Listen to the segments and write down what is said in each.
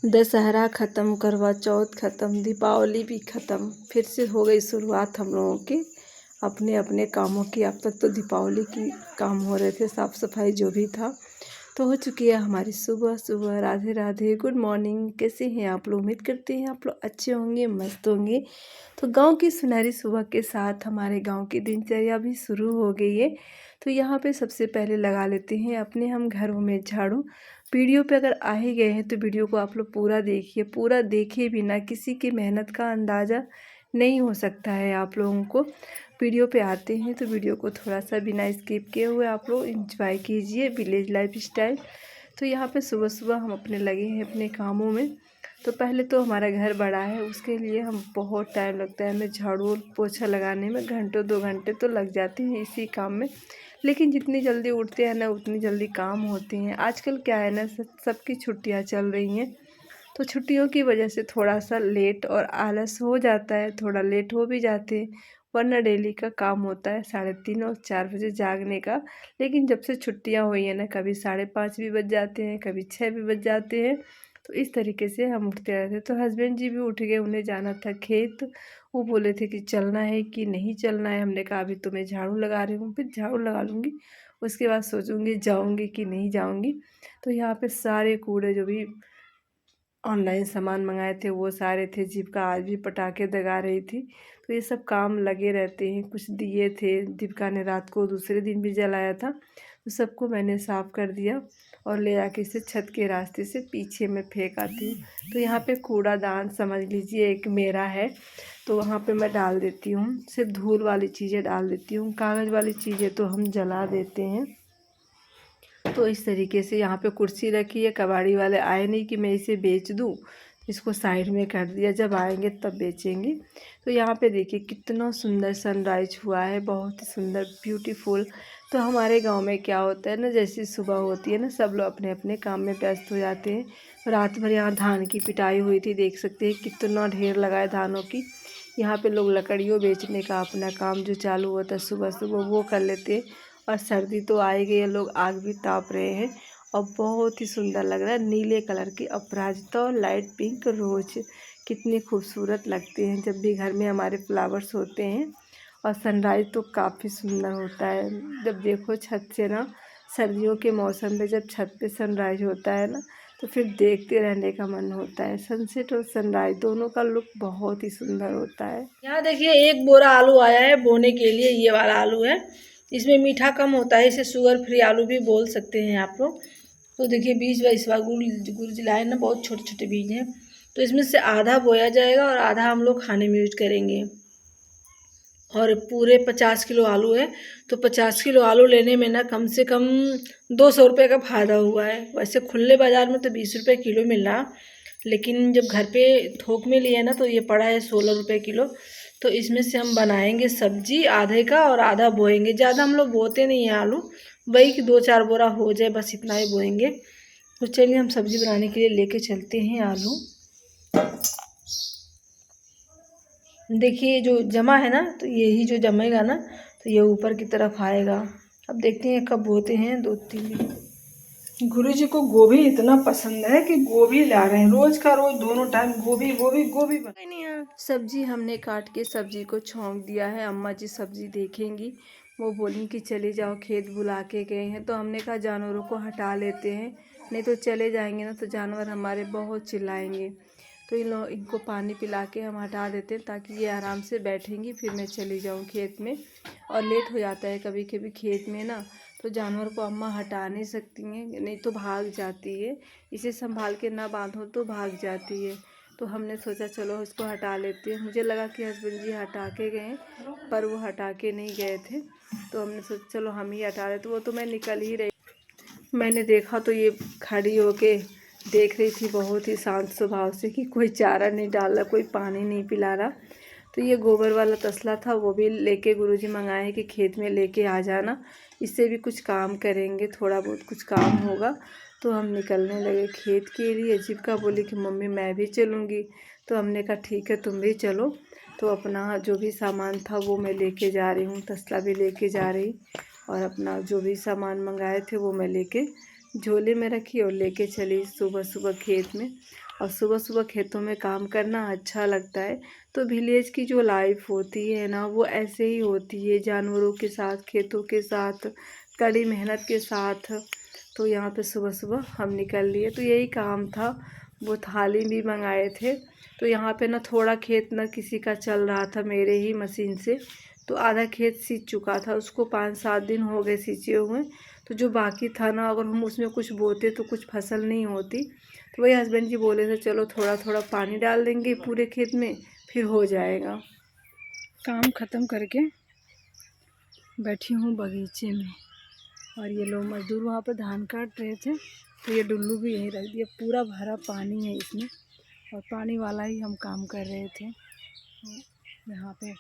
दशहरा ख़त्म, करवा चौथ ख़त्म, दीपावली भी ख़त्म, फिर से हो गई शुरुआत हम लोगों की अपने अपने कामों की। अब तक तो दीपावली की काम हो रहे थे, साफ़ सफाई जो भी था तो हो चुकी है हमारी सुबह सुबह। Radhe Radhe, good morning. कैसे हैं आप लोग? उम्मीद करते हैं आप लोग अच्छे होंगे, मस्त होंगे। तो गांव की सुनहरी सुबह के साथ हमारे गांव की दिनचर्या भी शुरू हो गई है। तो यहाँ पे सबसे पहले लगा लेते हैं अपने हम घरों में झाड़ू। वीडियो पे अगर आ ही गए हैं तो वीडियो को आप लोग पूरा देखिए। पूरा देखे बिना किसी की मेहनत का अंदाज़ा नहीं हो सकता है। आप लोगों को वीडियो पे आते हैं तो वीडियो को थोड़ा सा बिना स्किप किए हुए आप लोग इंजॉय कीजिए विलेज लाइफ स्टाइल। तो यहाँ पे सुबह सुबह हम अपने लगे हैं अपने कामों में। तो पहले तो हमारा घर बड़ा है, उसके लिए हम बहुत टाइम लगता है हमें झाड़ू और पोछा लगाने में। घंटों 2 घंटे तो लग जाते हैं इसी काम में। लेकिन जितनी जल्दी उठते हैं ना उतनी जल्दी काम होते हैं। आजकल क्या है ना, सबकी छुट्टियाँ चल रही हैं तो छुट्टियों की वजह से थोड़ा सा लेट और आलस हो जाता है, थोड़ा लेट हो भी जाते हैं। वरना डेली का काम होता है 3:30 और 4 बजे जागने का। लेकिन जब से छुट्टियां हुई हैं ना, कभी 5:30 भी बज जाते हैं, कभी 6 भी बज जाते हैं। तो इस तरीके से हम उठते रहते। तो हस्बैंड जी भी उठ गए, उन्हें जाना था खेत। वो बोले थे कि चलना है कि नहीं चलना है। हमने कहा अभी तो मैं झाड़ू लगा रही हूँ, फिर झाड़ू लगा लूँगी, उसके बाद सोचूंगी जाऊँगी कि नहीं जाऊँगी। तो यहाँ पे सारे कूड़े जो भी ऑनलाइन सामान मंगाए थे वो सारे थे। जीविका आज भी पटाखे दगा रही थी। तो ये सब काम लगे रहते हैं। कुछ दिए थे दीपिका ने रात को दूसरे दिन भी जलाया था, तो सबको मैंने साफ़ कर दिया और ले आके इसे छत के रास्ते से पीछे में फेंक आती हूँ। तो यहाँ पे कूड़ादान समझ लीजिए एक मेरा है, तो वहाँ पे मैं डाल देती हूँ। सिर्फ धूल वाली चीज़ें डाल देती हूँ, कागज़ वाली चीज़ें तो हम जला देते हैं। तो इस तरीके से यहाँ पे कुर्सी रखी है। कबाड़ी वाले आए नहीं कि मैं इसे बेच दूँ, इसको साइड में कर दिया, जब आएंगे तब बेचेंगे। तो यहाँ पे देखिए कितना सुंदर सनराइज हुआ है, बहुत ही सुंदर ब्यूटीफुल। तो हमारे गांव में क्या होता है ना, जैसे सुबह होती है ना, सब लोग अपने अपने काम में व्यस्त हो जाते हैं। रात भर यहाँ धान की पिटाई हुई थी, देख सकते हैं कितना ढेर लगा है धानों की। यहाँ पे लोग लकड़ियों बेचने का अपना काम जो चालू होता है सुबह सुबह वो कर लेते हैं। और सर्दी तो आ ही गई है, लोग आग भी ताप रहे हैं और बहुत ही सुंदर लग रहा है। नीले कलर की अपराजिता और लाइट पिंक रोज कितनी खूबसूरत लगते हैं जब भी घर में हमारे फ्लावर्स होते हैं। और सनराइज़ तो काफ़ी सुंदर होता है जब देखो छत से ना, सर्दियों के मौसम में जब छत पे सनराइज होता है ना, तो फिर देखते रहने का मन होता है। सनसेट और सनराइज दोनों का लुक बहुत ही सुंदर होता है। यहाँ देखिए एक बोरा आलू आया है बोने के लिए, ये वाला आलू है। इसमें मीठा कम होता है, इसे शुगर फ्री आलू भी बोल सकते हैं आप लोग। तो देखिए बीज व इस बार गुड़ जिलाए ना, बहुत छोटे छोटे बीज हैं। तो इसमें से आधा बोया जाएगा और आधा हम लोग खाने में यूज करेंगे। और पूरे 50 किलो आलू है, तो 50 किलो आलू लेने में ना कम से कम 200 रुपये का फ़ायदा हुआ है। वैसे खुले बाज़ार में तो 20 रुपये किलो मिल रहा, लेकिन जब घर पे थोक में लिए ना तो ये पड़ा है 16 रुपये किलो। तो इसमें से हम बनाएंगे सब्जी आधे का और आधा बोएंगे। ज़्यादा हम लोग बोते नहीं हैं आलू, वही कि 2-4 बोरा हो जाए बस, इतना ही बोएंगे। तो चलिए हम सब्जी बनाने के लिए लेके चलते हैं आलू। देखिए जो जमा है ना, तो यही जो जमेगा ना तो ये ऊपर की तरफ आएगा। अब देखते हैं कब बोते हैं, 2-3 दिन। गुरुजी को गोभी इतना पसंद है कि गोभी ला रहे हैं, रोज का रोज दोनों टाइम गोभी गोभी गोभी बना नहीं है। सब्जी हमने काट के सब्जी को छौंक दिया है। अम्मा जी सब्जी देखेंगी, वो बोली कि चले जाओ, खेत बुला के गए हैं। तो हमने कहा जानवरों को हटा लेते हैं, नहीं तो चले जाएंगे ना तो जानवर हमारे बहुत चिल्लाएंगे। तो इनको पानी पिला के हम हटा देते हैं ताकि ये आराम से बैठेंगी, फिर मैं चली जाऊँ खेत में। और लेट हो जाता है कभी कभी खेत में ना, तो जानवर को अम्मा हटा नहीं सकती हैं, नहीं तो भाग जाती है। इसे संभाल के ना बांधो तो भाग जाती है। तो हमने सोचा चलो इसको हटा लेते हैं। मुझे लगा कि हस्बैंड जी हटा के गए, पर वो हटा के नहीं गए थे। तो हमने सोचा चलो हम ही हटा लेते। वो तो मैं निकल ही रही, मैंने देखा तो ये खड़ी होके देख रही थी बहुत ही शांत स्वभाव से कि कोई चारा नहीं डाल रहा, कोई पानी नहीं पिला रहा। तो ये गोबर वाला तसला था, वो भी लेके गुरुजी मंगाए कि खेत में लेके आ जाना, इससे भी कुछ काम करेंगे, थोड़ा बहुत कुछ काम होगा। तो हम निकलने लगे खेत के लिए। जीविका बोली कि मम्मी मैं भी चलूँगी। तो हमने कहा ठीक है तुम भी चलो। तो अपना जो भी सामान था वो मैं लेके जा रही हूँ, तसला भी लेके जा रही और अपना जो भी सामान मंगाए थे वो मैं लेके झोले में रखी और लेके चली सुबह सुबह खेत में। और सुबह सुबह खेतों में काम करना अच्छा लगता है। तो विलेज की जो लाइफ होती है ना, वो ऐसे ही होती है, जानवरों के साथ, खेतों के साथ, कड़ी मेहनत के साथ। तो यहाँ पे सुबह सुबह हम निकल लिए, तो यही काम था। वो थाली भी मंगाए थे। तो यहाँ पे ना थोड़ा खेत ना किसी का चल रहा था, मेरे ही मशीन से। तो आधा खेत सींच चुका था, उसको 5-7 दिन हो गए सींचे हुए। तो जो बाकी था ना, अगर हम उसमें कुछ बोते तो कुछ फसल नहीं होती। तो वही हस्बैंड जी बोले थे चलो थोड़ा थोड़ा पानी डाल देंगे पूरे खेत में, फिर हो जाएगा। काम ख़त्म करके बैठी हूँ बगीचे में, और ये लोग मजदूर वहाँ पर धान काट रहे थे। तो ये डुल्लू भी यहीं रख दिया, पूरा भरा पानी है इसमें, और पानी वाला ही हम काम कर रहे थे। यहाँ पे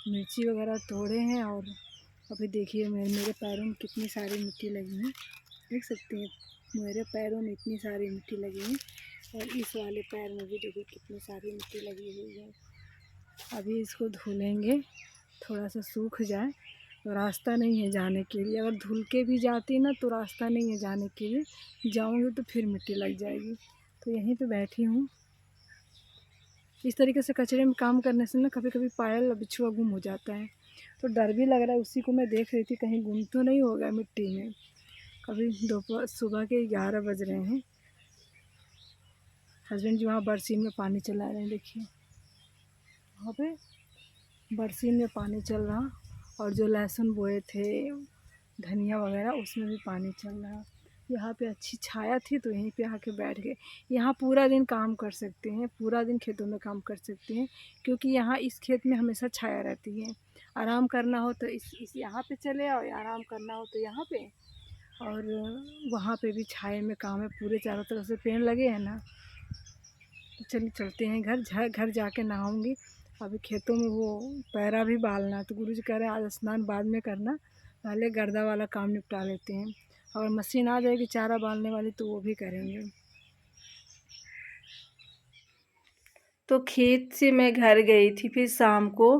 मिर्ची वगैरह तोड़े हैं, और अभी देखिए मेरे पैरों में कितनी सारी मिट्टी लगी है, देख सकते हैं। मेरे पैरों में इतनी सारी मिट्टी लगी है, और इस वाले पैर में भी देखिए कितनी सारी मिट्टी लगी हुई है। अभी इसको धुलेंगे, थोड़ा सा सूख जाए। तो रास्ता नहीं है जाने के लिए, अगर धुल के भी जाती ना तो रास्ता नहीं है जाने के लिए, जाऊँगी तो फिर मिट्टी लग जाएगी। तो यहीं पे बैठी हूँ। इस तरीके से कचरे में काम करने से ना कभी कभी पायल बिछुआ गुम हो जाता है, तो डर भी लग रहा है। उसी को मैं देख रही थी कहीं गुम तो नहीं हो गया मिट्टी में। अभी दोपहर सुबह के 11 बज रहे हैं। हस्बैंड जी वहाँ बरसीन में पानी चला रहे हैं, देखिए वहाँ पे बरसीन में पानी चल रहा। और जो लहसुन बोए थे, धनिया वगैरह, उसमें भी पानी चल रहा। यहाँ पे अच्छी छाया थी तो यहीं पे आके बैठ गए। यहाँ पूरा दिन काम कर सकते हैं, पूरा दिन खेतों में काम कर सकते हैं, क्योंकि यहाँ इस खेत में हमेशा छाया रहती है। आराम करना हो तो इस यहाँ पे चले आओ, आराम करना हो तो यहाँ पे। और वहाँ पे भी छाए में काम है, पूरे चारों तरफ से पेड़ लगे हैं ना। तो चलिए चलते हैं घर जाके नहाऊंगी। अभी खेतों में वो पैरा भी बालना, तो गुरुजी कह रहे हैं आज स्नान बाद में करना, पहले गर्दा वाला काम निपटा लेते हैं। और मशीन आ जाएगी चारा बालने वाली तो वो भी करेंगे। तो खेत से मैं घर गई थी, फिर शाम को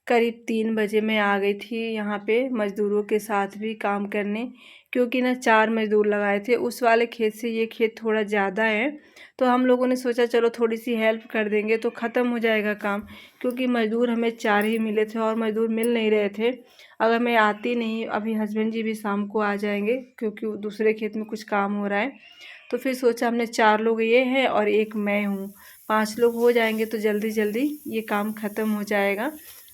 करीब 3 बजे मैं आ गई थी यहाँ पे मज़दूरों के साथ भी काम करने, क्योंकि ना 4 मज़दूर लगाए थे। उस वाले खेत से ये खेत थोड़ा ज़्यादा है, तो हम लोगों ने सोचा चलो थोड़ी सी हेल्प कर देंगे तो ख़त्म हो जाएगा काम। क्योंकि मज़दूर हमें 4 ही मिले थे और मज़दूर मिल नहीं रहे थे। अगर मैं आती नहीं, अभी हस्बैंड जी भी शाम को आ जाएंगे क्योंकि दूसरे खेत में कुछ काम हो रहा है। तो फिर सोचा हमने 4 लोग ये हैं और एक मैं हूँ, 5 लोग हो जाएंगे तो जल्दी जल्दी ये काम ख़त्म हो जाएगा।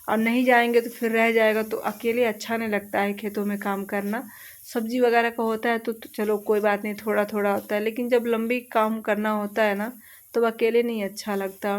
और नहीं जाएंगे तो फिर रह जाएगा, तो अकेले अच्छा नहीं लगता है खेतों में काम करना। सब्जी वगैरह का होता है तो चलो कोई बात नहीं, थोड़ा थोड़ा होता है, लेकिन जब लंबी काम करना होता है ना तो अकेले नहीं अच्छा लगता।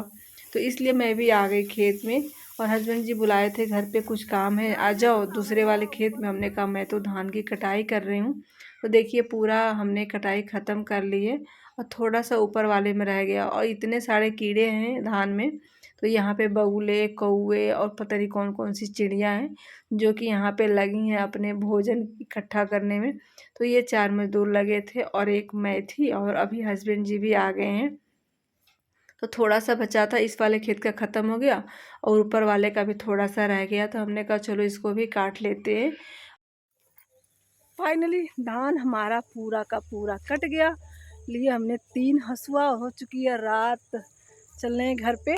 तो इसलिए मैं भी आ गई खेत में, और हस्बैंड जी बुलाए थे घर पे कुछ काम है आ जाओ दूसरे वाले खेत में। हमने कहा मैं तो धान की कटाई कर रही हूँ। तो देखिए पूरा हमने कटाई ख़त्म कर ली है, और थोड़ा सा ऊपर वाले में रह गया, और इतने सारे कीड़े हैं धान में। तो यहाँ पे बगुले, कौवे और पता नहीं कौन कौन सी चिड़ियाँ हैं जो कि यहाँ पे लगी हैं अपने भोजन इकट्ठा करने में। तो ये 4 मज़दूर लगे थे और एक मैं थी, और अभी हस्बैंड जी भी आ गए हैं। तो थोड़ा सा बचा था, इस वाले खेत का ख़त्म हो गया और ऊपर वाले का भी थोड़ा सा रह गया, तो हमने कहा चलो इसको भी काट लेते हैं। फाइनली धान हमारा पूरा का पूरा कट गया। लिए हमने 3 हसुआ, हो चुकी है रात। चल रहे हैं घर पे।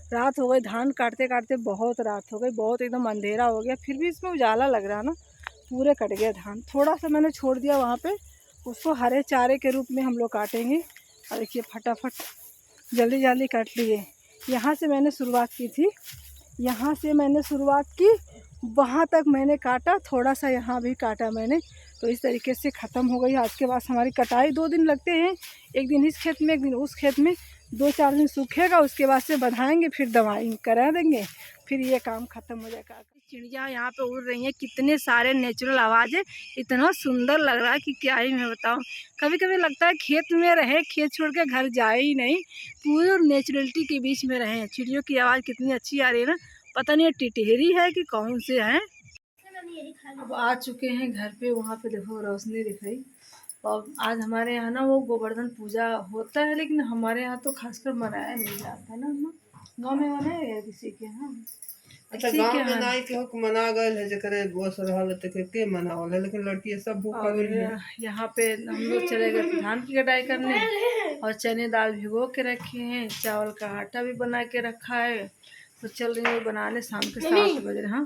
रात हो गई, धान काटते काटते बहुत रात हो गई, बहुत एकदम अंधेरा हो गया। फिर भी इसमें उजाला लग रहा ना, पूरे कट गया धान। थोड़ा सा मैंने छोड़ दिया वहाँ पे, उसको हरे चारे के रूप में हम लोग काटेंगे। और देखिए फटाफट जल्दी जल्दी काट लिए। यहाँ से मैंने शुरुआत की थी, यहाँ से मैंने शुरुआत की, वहाँ तक मैंने काटा, थोड़ा सा यहाँ भी काटा मैंने। तो इस तरीके से ख़त्म हो गई आज के बाद हमारी कटाई। 2 दिन लगते हैं, एक दिन इस खेत में एक दिन उस खेत में, 2-4 दिन सूखेगा, उसके बाद से बधाएंगे, फिर दवाई करा देंगे, फिर ये काम ख़त्म हो जाएगा। चिड़िया यहाँ पे उड़ रही हैं, कितने सारे नेचुरल आवाज़ें, इतना सुंदर लग रहा है कि क्या ही मैं बताऊँ। कभी कभी लगता है खेत में रहे, खेत छोड़ के घर जाए ही नहीं, पूरे नेचुरलिटी के बीच में रहे। चिड़ियों की आवाज़ कितनी अच्छी आ रही है ना, पता नहीं टिटहरी है कि कौन से हैं। अब आ चुके हैं घर पे, वहाँ पे देखो रोशनी दिख रही। और आज हमारे यहाँ ना वो गोवर्धन पूजा होता है, लेकिन हमारे यहाँ तो खासकर मनाया नहीं जाता है ना। गाँव में मनाया गया किसी के यहाँ। अच्छा इसी गांव के में यहाँ। नाई के हुक मना गए है जकरे बस रहल त के मनावल है, लेकिन लड़की सब भूखा और गई है। यहाँ पे हम लोग चले गए धान की कटाई करने, और चने दाल भिगो के रखे हैं, चावल का आटा भी बना के रखा है। तो चल रही है बनाने, शाम के 7 बज रहे। हाँ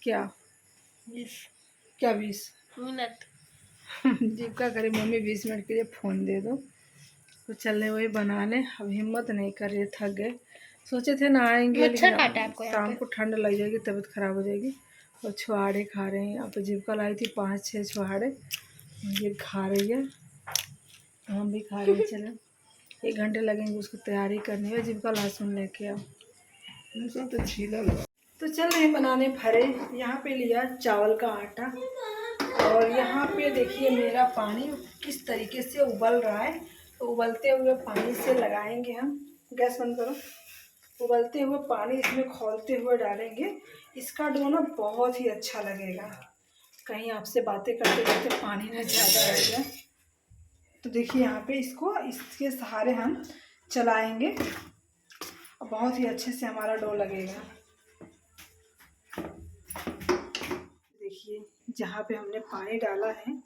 क्या 20 मिनट जीविका करे मम्मी 20 मिनट के लिए फ़ोन दे दो। तो चल रहे वही बनाने, अब हिम्मत नहीं कर रही, थक गए। सोचे थे ना आएंगे, लेकिन शाम को ठंड लग जाएगी, तबीयत खराब हो जाएगी। और छुहाड़े खा रहे हैं। यहाँ पे जीविका लाई थी 5-6 छुहाड़े, ये खा रही है, तो हम भी खा रहे हैं। चले 1 घंटे लगेंगे उसको तैयारी करने में। जीविका लहसुन लेके आओ, लहसुन तो छीला लगा। तो चल रहे बनाने भरे। यहाँ पे लिया चावल का आटा, और यहाँ पे देखिए मेरा पानी किस तरीके से उबल रहा है। तो उबलते हुए पानी से लगाएंगे हम, गैस बंद करो। उबलते हुए पानी इसमें खौलते हुए डालेंगे। इसका डो ना बहुत ही अच्छा लगेगा। कहीं आपसे बातें करते करते पानी में ज़्यादा रह जाए। तो देखिए यहाँ पे इसको इसके सहारे हम चलाएंगे, और बहुत ही अच्छे से हमारा डो लगेगा। देखिए जहाँ पे हमने पानी डाला है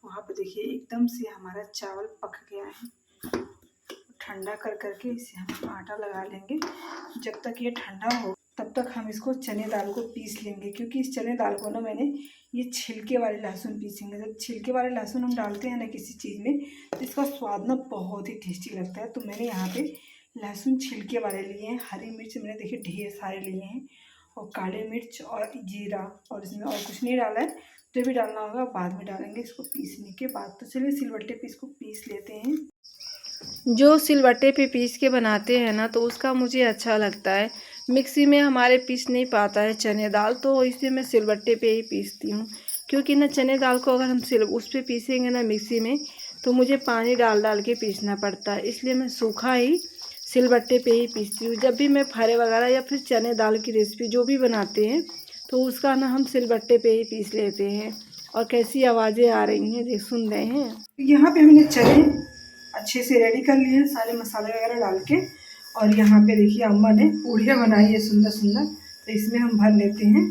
वहाँ पे देखिए एकदम से हमारा चावल पक गया है। ठंडा कर करके इसे हम आटा लगा लेंगे। जब तक ये ठंडा हो तब तक हम इसको चने दाल को पीस लेंगे, क्योंकि इस चने दाल को ना मैंने ये छिलके वाले लहसुन पीसेंगे। जब छिलके वाले लहसुन हम डालते हैं ना किसी चीज़ में, तो इसका स्वाद ना बहुत ही टेस्टी लगता है। तो मैंने यहाँ पे लहसुन छिलके वाले लिए हैं। हरी मिर्च मैंने देखिए ढेर सारे लिए हैं, और काले मिर्च और जीरा, और इसमें और कुछ नहीं डाला है। जो भी डालना होगा बाद में डालेंगे इसको पीसने के बाद। तो चलिए सिलबट्टे पे इसको पीस लेते हैं। जो सिलबट्टे पे पीस के बनाते हैं ना, तो उसका मुझे अच्छा लगता है। मिक्सी में हमारे पीस नहीं पाता है चने दाल, तो इसलिए मैं सिलबट्टे पे ही पीसती हूँ। क्योंकि ना चने दाल को अगर हम उस पर पीसेंगे ना मिक्सी में, तो मुझे पानी डाल डाल के पीसना पड़ता है। इसलिए मैं सूखा ही सिलबट्टे पे ही पीसती हूँ। जब भी मैं फरे वगैरह या फिर चने दाल की रेसिपी जो भी बनाते हैं, तो उसका ना हम सिलबट्टे पे ही पीस लेते हैं। और कैसी आवाज़ें आ रही हैं, देख सुन रहे हैं। यहाँ पे हमने चने अच्छे से रेडी कर लिए हैं, सारे मसाले वगैरह डाल के। और यहाँ पे देखिए अम्मा ने पूड़ियाँ बनाई है सुंदर सुंदर, तो इसमें हम भर लेते हैं।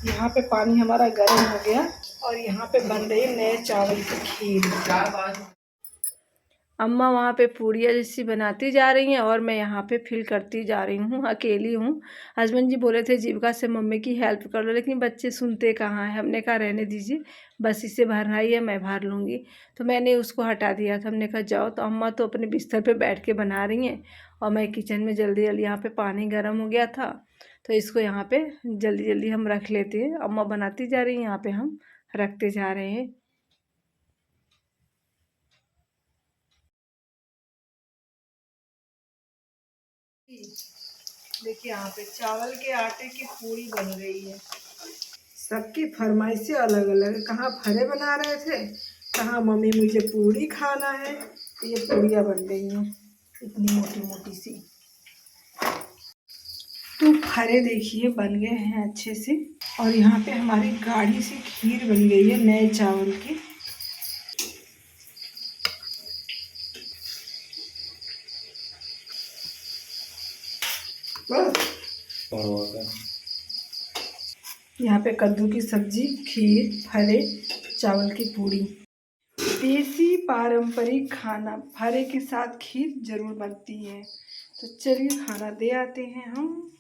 यहाँ पे पानी हमारा गर्म हो गया, और यहाँ पे बन रही है नए चावल की खीर। अम्मा वहाँ पे पूड़ियाँ जैसी बनाती जा रही हैं, और मैं यहाँ पे फिल करती जा रही हूँ, अकेली हूँ। हस्बैंड जी बोले थे जीविका से मम्मी की हेल्प कर लो, लेकिन बच्चे सुनते कहाँ हैं। हमने कहा रहने दीजिए, बस इसे भरना ही है, मैं भर लूँगी। तो मैंने उसको हटा दिया था। हमने कहा जाओ। तो अम्मा तो अपने बिस्तर पर बैठ के बना रही हैं, और मैं किचन में जल्दी जल्दी। यहाँ पर पानी गर्म हो गया था, तो इसको यहाँ पर जल्दी जल्दी हम रख लेते हैं। अम्मा बनाती जा रही हैं, यहाँ पर हम रखते जा रहे हैं। देखिए यहाँ पे चावल के आटे की पूड़ी बन रही है। सबकी फरमाइशें अलग अलग है। कहाँ भरे बना रहे थे, कहाँ मम्मी मुझे पूड़ी खाना है। तो ये पूड़ियाँ बन रही हैं इतनी मोटी मोटी सी। तो भरे देखिए बन गए हैं अच्छे से। और यहाँ पे हमारी गाढ़ी सी खीर बन गई है नए चावल की। यहाँ पे कद्दू की सब्जी, खीर, फरे, चावल की पूड़ी। देसी पारंपरिक खाना फरे के साथ खीर जरूर बनती है। तो चलिए खाना दे आते हैं हम।